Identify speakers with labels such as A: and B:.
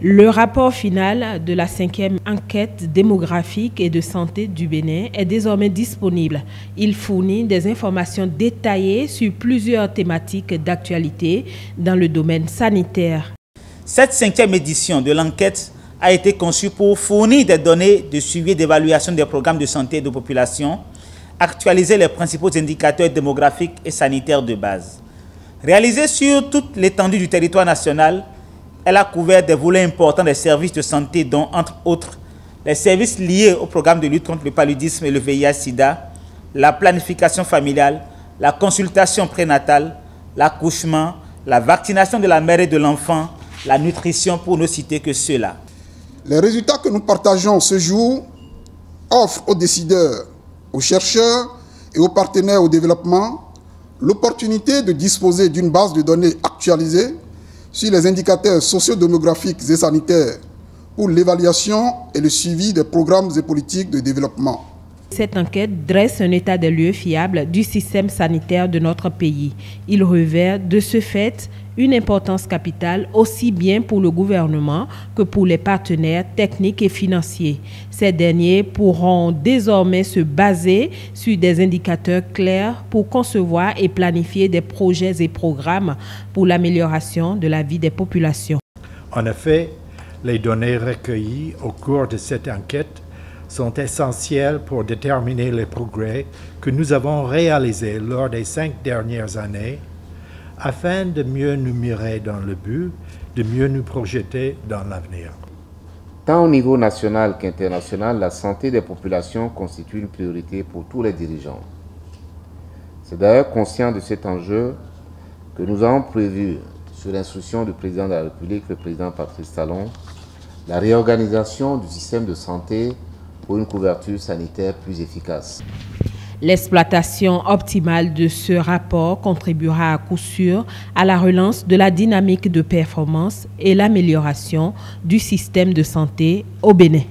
A: Le rapport final de la 5e enquête démographique et de santé du Bénin est désormais disponible. Il fournit des informations détaillées sur plusieurs thématiques d'actualité dans le domaine sanitaire.
B: Cette 5e édition de l'enquête a été conçue pour fournir des données de suivi et d'évaluation des programmes de santé et de population, actualiser les principaux indicateurs démographiques et sanitaires de base. Réalisée sur toute l'étendue du territoire national, elle a couvert des volets importants des services de santé dont, entre autres, les services liés au programme de lutte contre le paludisme et le VIH-Sida, la planification familiale, la consultation prénatale, l'accouchement, la vaccination de la mère et de l'enfant, la nutrition, pour ne citer que ceux-là.
C: Les résultats que nous partageons ce jour offrent aux décideurs, aux chercheurs et aux partenaires au développement l'opportunité de disposer d'une base de données actualisée sur les indicateurs socio-démographiques et sanitaires pour l'évaluation et le suivi des programmes et politiques de développement.
A: Cette enquête dresse un état des lieux fiable du système sanitaire de notre pays. Il revêt de ce fait une importance capitale aussi bien pour le gouvernement que pour les partenaires techniques et financiers. Ces derniers pourront désormais se baser sur des indicateurs clairs pour concevoir et planifier des projets et programmes pour l'amélioration de la vie des populations.
D: En effet, les données recueillies au cours de cette enquête sont essentielles pour déterminer les progrès que nous avons réalisés lors des 5 dernières années afin de mieux nous mirer dans le but, de mieux nous projeter dans l'avenir.
E: Tant au niveau national qu'international, la santé des populations constitue une priorité pour tous les dirigeants. C'est d'ailleurs conscient de cet enjeu que nous avons prévu, sur l'instruction du président de la République, le président Patrice Talon, la réorganisation du système de santé pour une couverture sanitaire plus efficace.
A: L'exploitation optimale de ce rapport contribuera à coup sûr à la relance de la dynamique de performance et l'amélioration du système de santé au Bénin.